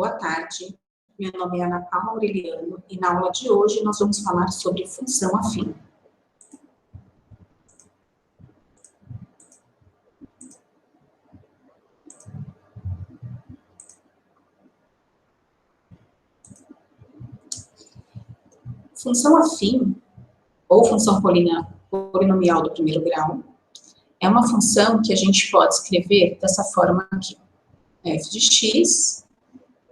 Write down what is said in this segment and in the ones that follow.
Boa tarde, meu nome é Ana Paula Aureliano e na aula de hoje nós vamos falar sobre função afim. Função afim, ou função polinomial do primeiro grau, é uma função que a gente pode escrever dessa forma aqui. F de x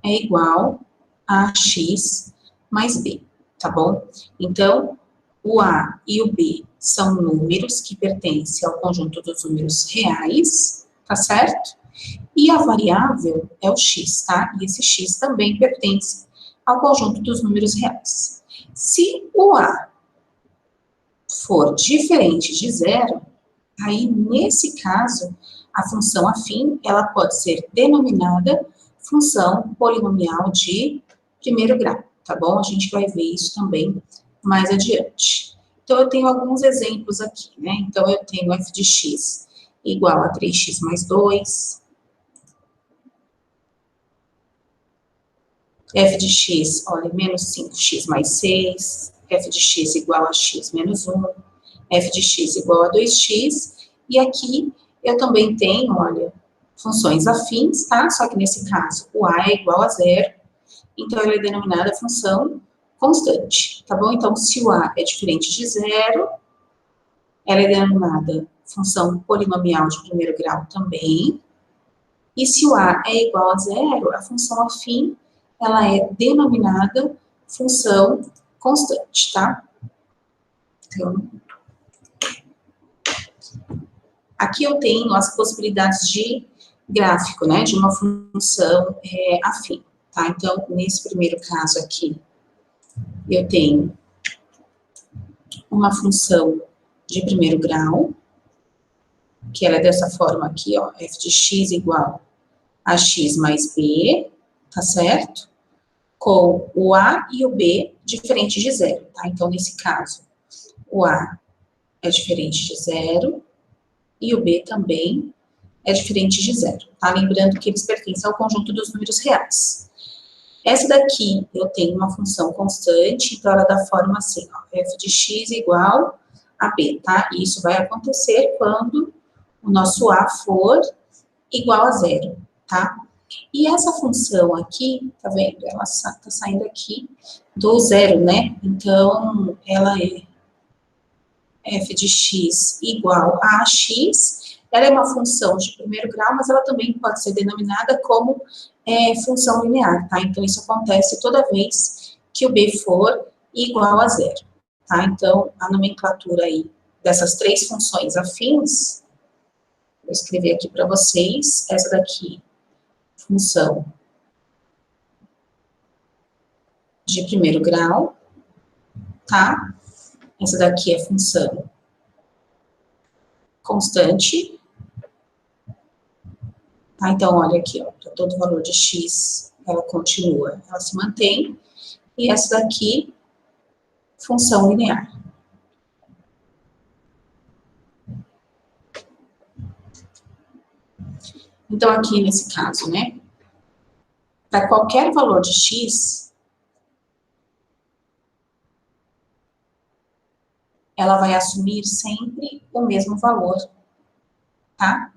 é igual a x mais b, tá bom? Então, o a e o b são números que pertencem ao conjunto dos números reais, tá certo? E a variável é o x, tá? E esse x também pertence ao conjunto dos números reais. Se o a for diferente de zero, aí, nesse caso, a função afim, ela pode ser denominada função polinomial de primeiro grau, tá bom? A gente vai ver isso também mais adiante. Então, eu tenho alguns exemplos aqui, né? Então, eu tenho f de x igual a 3x mais 2, f de x, olha, menos 5x mais 6, f de x igual a x menos 1, f de x igual a 2x, e aqui eu também tenho, olha, funções afins, tá? Só que nesse caso o a é igual a zero, então ela é denominada função constante, tá bom? Então, se o a é diferente de zero, ela é denominada função polinomial de primeiro grau também, e se o a é igual a zero, a função afim, ela é denominada função constante, tá? Então, aqui eu tenho as possibilidades de gráfico, né, de uma função afim, tá? Então, nesse primeiro caso aqui, eu tenho uma função de primeiro grau, que ela é dessa forma aqui, ó, f de x igual a x mais b, tá certo? Com o a e o b diferente de zero, tá? Então, nesse caso, o a é diferente de zero e o b também é diferente de zero, tá? Lembrando que eles pertencem ao conjunto dos números reais. Essa daqui, eu tenho uma função constante, então ela é da forma assim, ó, f de x igual a b, tá? E isso vai acontecer quando o nosso a for igual a zero, tá? E essa função aqui, tá vendo? Ela tá saindo aqui do zero, né? Então, ela é f de x igual a x, ela é uma função de primeiro grau, mas ela também pode ser denominada como função linear, tá? Então, isso acontece toda vez que o b for igual a zero, tá? Então, a nomenclatura aí dessas três funções afins, vou escrever aqui para vocês, essa daqui, função de primeiro grau, tá? Essa daqui é função constante, tá? Então, olha aqui, ó, para todo valor de x, ela continua, ela se mantém, e essa daqui, função linear. Então, aqui nesse caso, né, para qualquer valor de x, ela vai assumir sempre o mesmo valor, tá?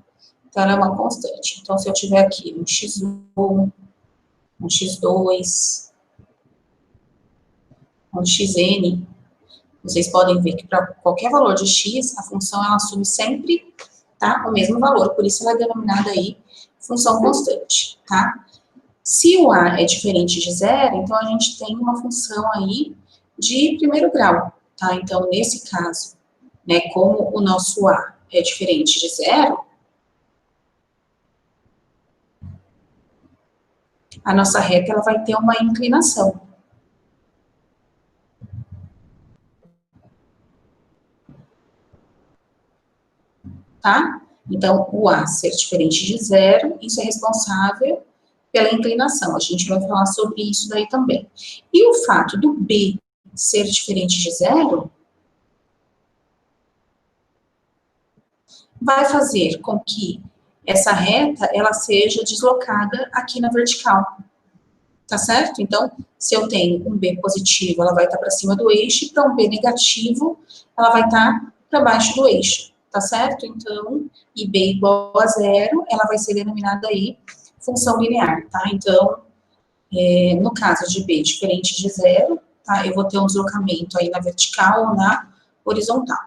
Então, ela é uma constante. Então, se eu tiver aqui um x1, um x2, um xn, vocês podem ver que para qualquer valor de x, a função ela assume sempre, tá, o mesmo valor, por isso ela é denominada aí função constante, tá? Se o a é diferente de zero, então a gente tem uma função aí de primeiro grau, tá? Então, nesse caso, né, como o nosso a é diferente de zero, a nossa reta ela vai ter uma inclinação. Tá? Então, o a ser diferente de zero, isso é responsável pela inclinação. A gente vai falar sobre isso daí também. E o fato do b ser diferente de zero vai fazer com que essa reta ela seja deslocada aqui na vertical. tá certo? Então, se eu tenho um B positivo, ela vai estar para cima do eixo, e para um B negativo, ela vai estar para baixo do eixo, tá certo? Então, e B igual a zero, ela vai ser denominada aí função linear, tá? Então, no caso de B diferente de zero, tá? Eu vou ter um deslocamento aí na vertical ou na horizontal.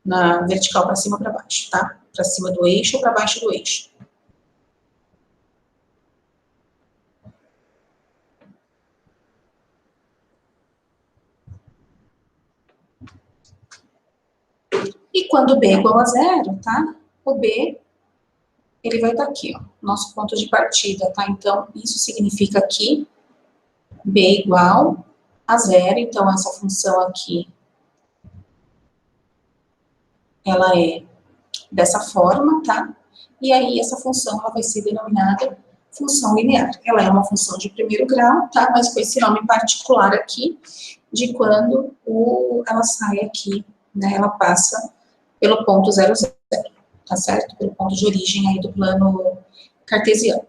Na vertical para cima ou para baixo, tá? Para cima do eixo ou para baixo do eixo. E quando B é igual a zero, tá? O B, ele vai estar aqui, ó, nosso ponto de partida, tá? Então, isso significa que B igual a zero, então essa função aqui, ela é dessa forma, tá? E aí, essa função, ela vai ser denominada função linear. Ela é uma função de primeiro grau, tá? Mas com esse nome particular aqui, de quando ela sai aqui, né? Ela passa pelo ponto 0, 0, tá certo? Pelo ponto de origem aí do plano cartesiano.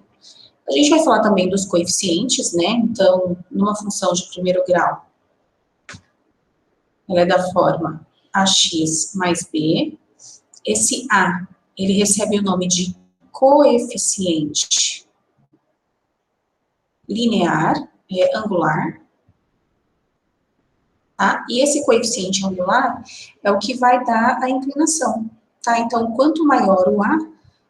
A gente vai falar também dos coeficientes, né? Então, numa função de primeiro grau, ela é da forma ax mais b. Esse a, ele recebe o nome de coeficiente linear, angular, tá? E esse coeficiente angular é o que vai dar a inclinação, tá? Então, quanto maior o a,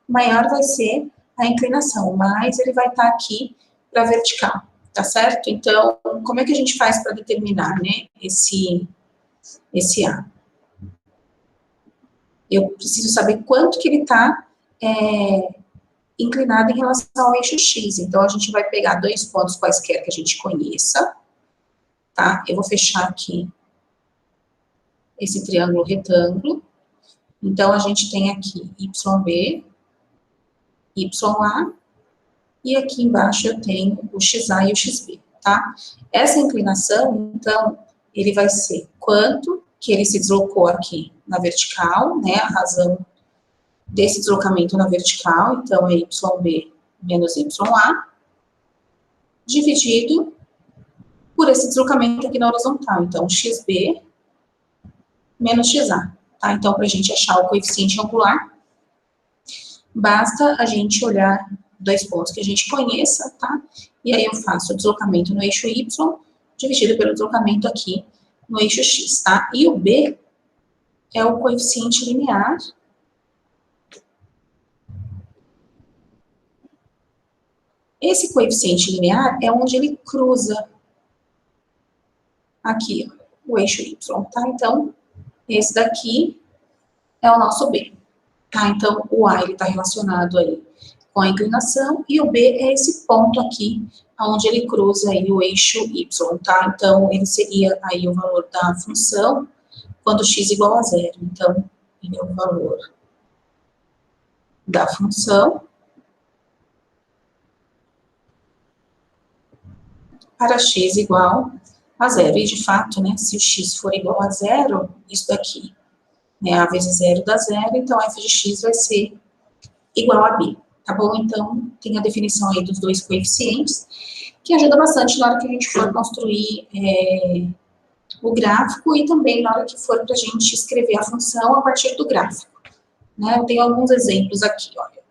maior vai ser a inclinação, mais ele vai estar aqui para a vertical, tá certo? Então, como é que a gente faz para determinar, né, esse a? Eu preciso saber quanto que ele está inclinado em relação ao eixo X. Então, a gente vai pegar dois pontos quaisquer que a gente conheça, tá? Eu vou fechar aqui esse triângulo retângulo. Então, a gente tem aqui YB, YA, e aqui embaixo eu tenho o XA e o XB, tá? Essa inclinação, então, ele vai ser quanto que ele se deslocou aqui na vertical, né? A razão desse deslocamento na vertical, então, é YB menos YA, dividido por esse deslocamento aqui na horizontal. Então, XB menos XA, tá? Então, para a gente achar o coeficiente angular, basta a gente olhar dois pontos que a gente conheça, tá? E aí eu faço o deslocamento no eixo Y dividido pelo deslocamento aqui no eixo X, tá? E o B é o coeficiente linear Esse coeficiente linear é onde ele cruza aqui, ó, o eixo Y, tá? Então, esse daqui é o nosso B, tá? Então, o A, ele tá relacionado aí com a inclinação, e o B é esse ponto aqui, onde ele cruza aí o eixo Y, tá? Então, ele seria aí o valor da função quando x igual a zero. Então, ele é o valor da função para x igual a zero. E, de fato, né, se o x for igual a zero, isso daqui, né, a vezes zero dá zero, então f de x vai ser igual a b, tá bom? Então, tem a definição aí dos dois coeficientes, que ajuda bastante na hora que a gente for construir o gráfico e também na hora que for para a gente escrever a função a partir do gráfico, né? Eu tenho alguns exemplos aqui, olha.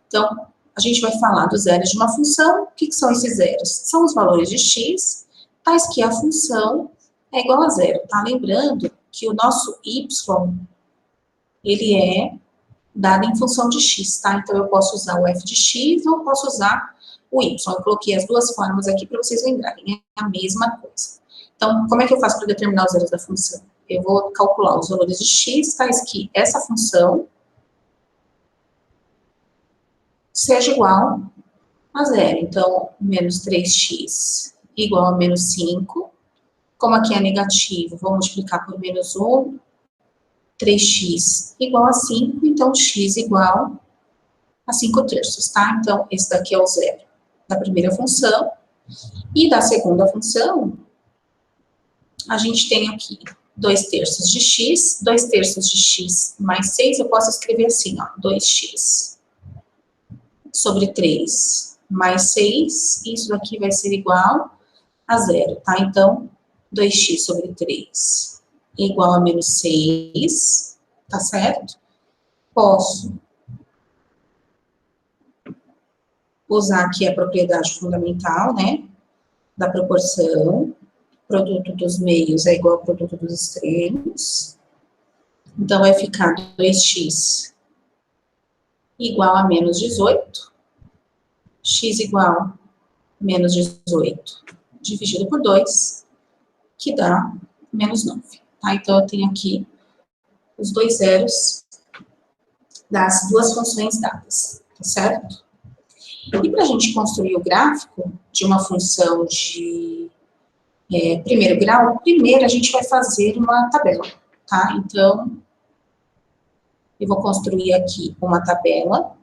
Então, a gente vai falar dos zeros de uma função. O que são esses zeros? São os valores de x, tais que a função é igual a zero, tá? Lembrando que o nosso y, ele é dado em função de x, tá? Então, eu posso usar o f de x ou eu posso usar o y. Eu coloquei as duas formas aqui para vocês lembrarem, é a mesma coisa. Então, como é que eu faço para determinar os zeros da função? Eu vou calcular os valores de x, tais que essa função seja igual a zero. Então, menos 3x igual a menos 5. Como aqui é negativo, vou multiplicar por menos 1. 3x igual a 5, então x igual a 5 terços, tá? Então, esse daqui é o zero da primeira função. E da segunda função, a gente tem aqui 2 terços de x, 2 terços de x mais 6, eu posso escrever assim, ó, 2x sobre 3 mais 6, isso daqui vai ser igual a 0, tá? Então, 2x sobre 3 igual a menos 6, tá certo? Posso usar aqui a propriedade fundamental, né, da proporção, produto dos meios é igual ao produto dos extremos, então vai ficar 2x igual a menos 18, x igual a menos 18 dividido por 2, que dá menos 9, tá? Então, eu tenho aqui os dois zeros das duas funções dadas, tá certo? E para a gente construir o gráfico de uma função de primeiro grau, primeiro a gente vai fazer uma tabela, tá? Então, eu vou construir aqui uma tabela.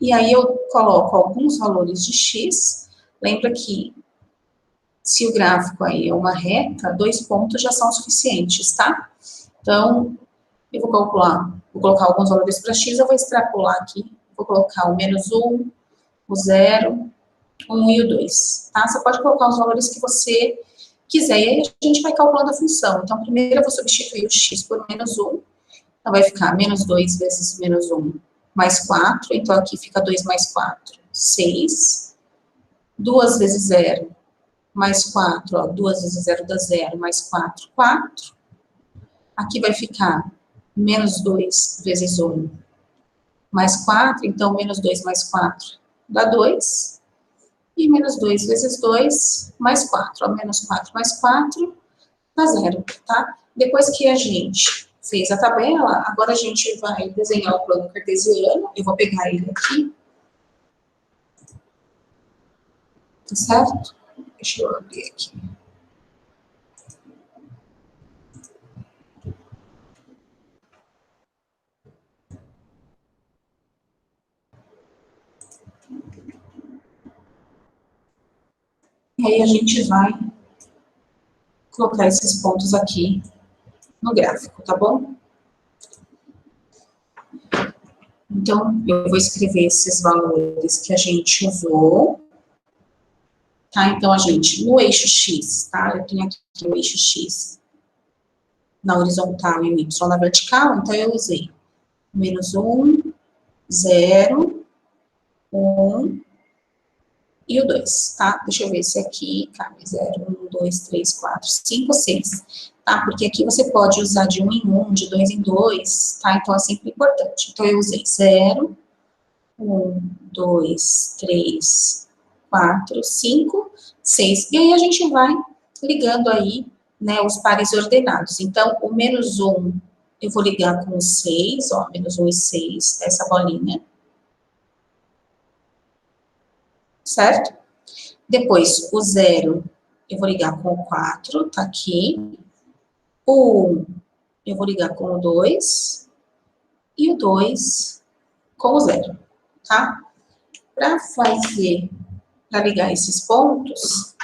E aí eu coloco alguns valores de x. Lembra que se o gráfico aí é uma reta, 2 pontos já são suficientes, tá? Então, eu vou colocar alguns valores para x, eu vou extrapolar aqui, vou colocar o menos 1, o 0, o 1 e o 2, tá? Você pode colocar os valores que você quiser, e aí a gente vai calculando a função. Então, primeiro eu vou substituir o x por menos 1, então vai ficar menos 2 vezes menos 1 mais 4, então aqui fica 2 mais 4, 6, 2 vezes 0 mais 4, ó, 2 vezes 0 dá 0, mais 4, 4, aqui vai ficar menos 2 vezes 1 mais 4, então menos 2 mais 4 dá 2, e menos 2 vezes 2 mais 4, ó, menos 4 mais 4 dá 0, tá? Depois que a gente fez a tabela, agora a gente vai desenhar o plano cartesiano, eu vou pegar ele aqui, tá certo? Deixa eu abrir aqui. E aí a gente vai colocar esses pontos aqui no gráfico, tá bom? Então, eu vou escrever esses valores que a gente usou, tá? Então, a gente, no eixo X, tá? Eu tenho aqui o eixo X na horizontal e o Y na vertical, então eu usei menos 1, 0, 1 e o 2, tá? Deixa eu ver se aqui cabe 0, 1, 2, 3, 4, 5, 6, tá? Porque aqui você pode usar de 1 em 1, de 2 em 2, tá? Então, é sempre importante. Então, eu usei 0, 1, 2, 3, 4, 5, 6. E aí a gente vai ligando aí, né, os pares ordenados. Então, o menos 1, eu vou ligar com o 6, ó, menos 1 e 6, essa bolinha. Certo? Depois, o 0, eu vou ligar com o 4, tá aqui. O 1, eu vou ligar com o 2. E o 2 com o 0, tá? Para ligar esses pontos,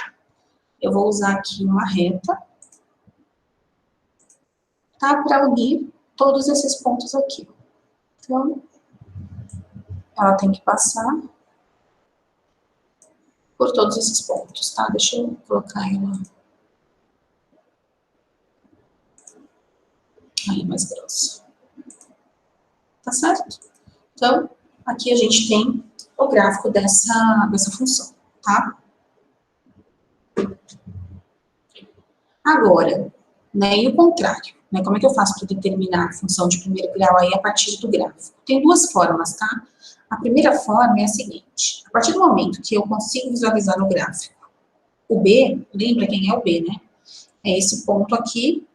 eu vou usar aqui uma reta, tá? Para unir todos esses pontos aqui. Então, ela tem que passar por todos esses pontos, tá? Deixa eu colocar ela aí mais grossa. Tá certo? Então, aqui a gente tem o gráfico dessa função, tá? Agora, né, e o contrário, né, como é que eu faço para determinar a função de primeiro grau aí a partir do gráfico? Tem duas formas, tá? A primeira forma é a seguinte, a partir do momento que eu consigo visualizar no gráfico o B, lembra quem é o B, né? É esse ponto aqui,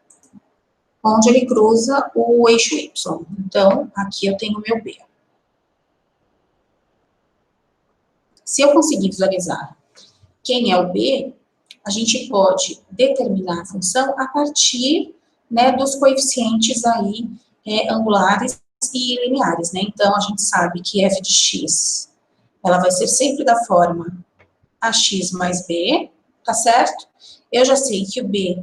onde ele cruza o eixo Y. Então, aqui eu tenho o meu B. Se eu conseguir visualizar quem é o B, a gente pode determinar a função a partir, né, dos coeficientes aí angulares e lineares, né? Então, a gente sabe que f de x, ela vai ser sempre da forma ax mais b, tá certo? Eu já sei que o B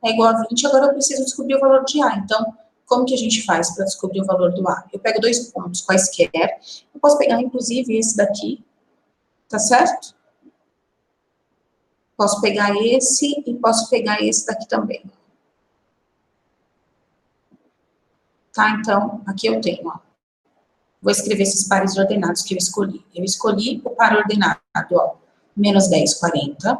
é igual a 20, agora eu preciso descobrir o valor de A. Então, como que a gente faz para descobrir o valor do A? Eu pego 2 pontos quaisquer, eu posso pegar, inclusive, esse daqui, tá certo? Posso pegar esse e posso pegar esse daqui também. Tá? Então, aqui eu tenho, ó. Vou escrever esses pares ordenados que eu escolhi. Eu escolhi o par ordenado, ó, menos 10, 40.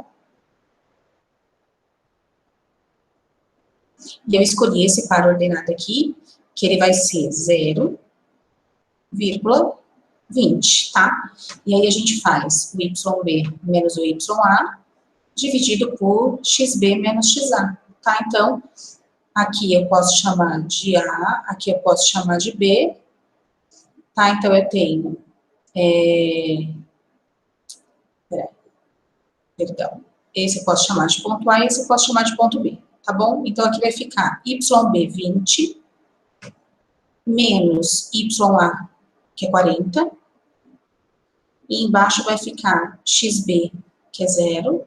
E eu escolhi esse par ordenado aqui, que ele vai ser 0,20, tá? E aí a gente faz o YB menos o YA dividido por XB menos XA, tá? Então, aqui eu posso chamar de A, aqui eu posso chamar de B, tá? Então, eu tenho, perdão, esse eu posso chamar de ponto A e esse eu posso chamar de ponto B, tá bom? Então, aqui vai ficar YB 20 menos YA, que é 40, e embaixo vai ficar XB, que é 0,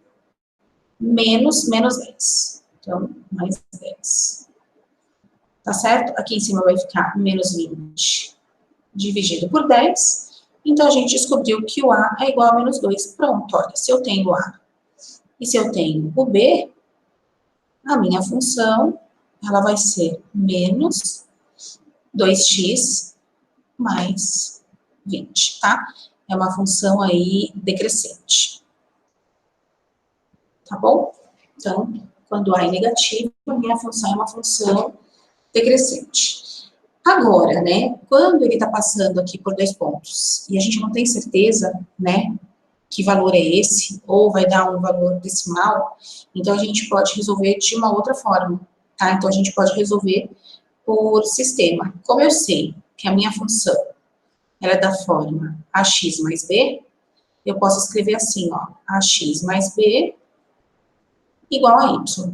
menos 10. Então, mais 10. Tá certo? Aqui em cima vai ficar menos 20 dividido por 10. Então, a gente descobriu que o A é igual a menos 2. Pronto, olha, se eu tenho o A e se eu tenho o B, a minha função, ela vai ser menos 2x mais 20, tá? É uma função aí decrescente. Tá bom? Então, quando A é negativo, a minha função é uma função decrescente. Agora, né, quando ele está passando aqui por 2 pontos, e a gente não tem certeza, né, que valor é esse, ou vai dar um valor decimal, então a gente pode resolver de uma outra forma, tá? Então, a gente pode resolver por sistema. Como eu sei que a minha função, ela é da forma ax mais b, eu posso escrever assim, ó, ax mais b igual a y.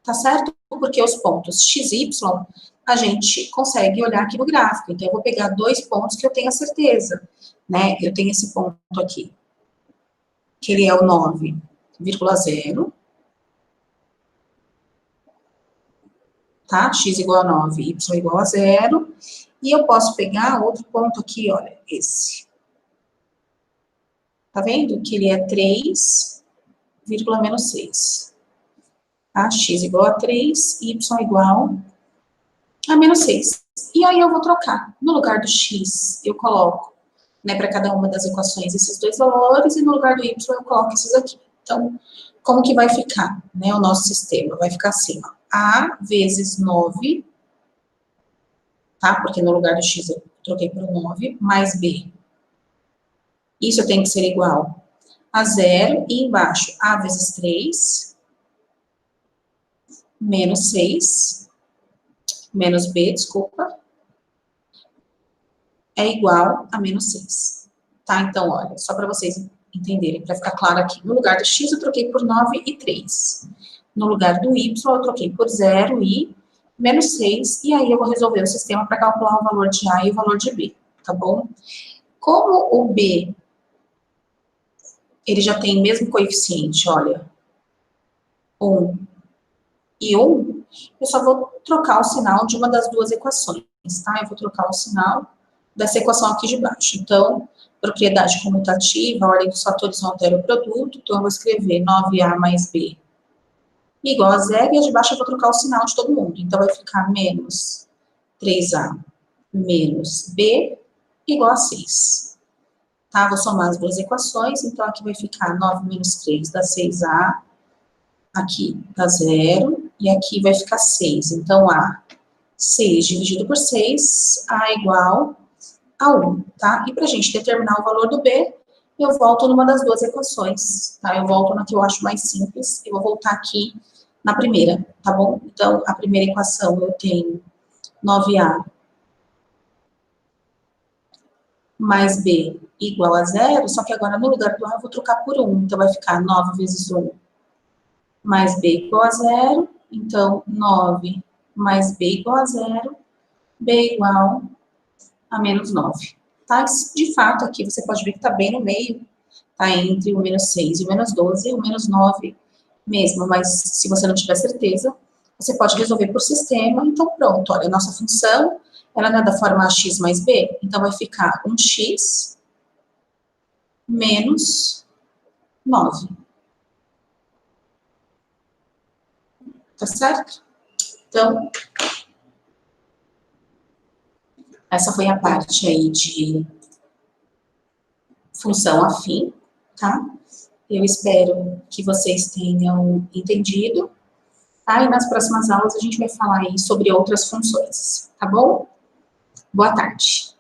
Tá certo? Porque os pontos x e y, a gente consegue olhar aqui no gráfico. Então, eu vou pegar 2 pontos que eu tenho a certeza, né? Eu tenho esse ponto aqui, que ele é o 9,0, tá? X igual a 9, y igual a 0. E eu posso pegar outro ponto aqui, olha, esse. Tá vendo? Que ele é 3, menos 6. Tá? X igual a 3, y igual a menos 6. E aí eu vou trocar. No lugar do x, eu coloco, né, para cada uma das equações, esses 2 valores, e no lugar do y, eu coloco esses aqui. Então, como que vai ficar, né, o nosso sistema? Vai ficar assim, ó, A vezes 9, tá? Porque no lugar do x eu troquei por 9, mais B. Isso tem que ser igual a 0, e embaixo, A vezes 3, menos 6, menos B, desculpa, é igual a menos 6. Tá? Então, olha, só para vocês entenderem, para ficar claro aqui. No lugar do x, eu troquei por 9 e 3. No lugar do y, eu troquei por 0 e menos 6. E aí, eu vou resolver o sistema para calcular o valor de A e o valor de B, tá bom? Como o B, ele já tem o mesmo coeficiente, olha, 1 e 1, eu só vou trocar o sinal de uma das duas equações, tá? Eu vou trocar o sinal dessa equação aqui de baixo. Então, propriedade comutativa, a ordem dos fatores não altera o produto, então eu vou escrever 9A mais B igual a 0, e a de baixo eu vou trocar o sinal de todo mundo. Então, vai ficar menos 3A menos B igual a 6. Tá? Vou somar as duas equações, então aqui vai ficar 9 menos 3 dá 6A, aqui dá 0, e aqui vai ficar 6. Então, A, 6 dividido por 6, A igual a 1, tá? E para a gente determinar o valor do B, eu volto numa das duas equações, tá? Eu volto na que eu acho mais simples, eu vou voltar aqui na primeira, tá bom? Então, a primeira equação eu tenho 9A mais B igual a 0, só que agora no lugar do A eu vou trocar por 1, então vai ficar 9 vezes 1 mais B igual a 0, então 9 mais B igual a 0, B igual a menos 9. Tá? De fato, aqui você pode ver que está bem no meio, tá entre o menos 6 e o menos 12, e o menos 9 mesmo, mas se você não tiver certeza, você pode resolver por sistema, então pronto, olha, a nossa função, ela não é da forma ax mais b, então vai ficar 1x menos 9. Tá certo? Então, essa foi a parte aí de função afim, tá? Eu espero que vocês tenham entendido. Tá? E nas próximas aulas a gente vai falar aí sobre outras funções, tá bom? Boa tarde.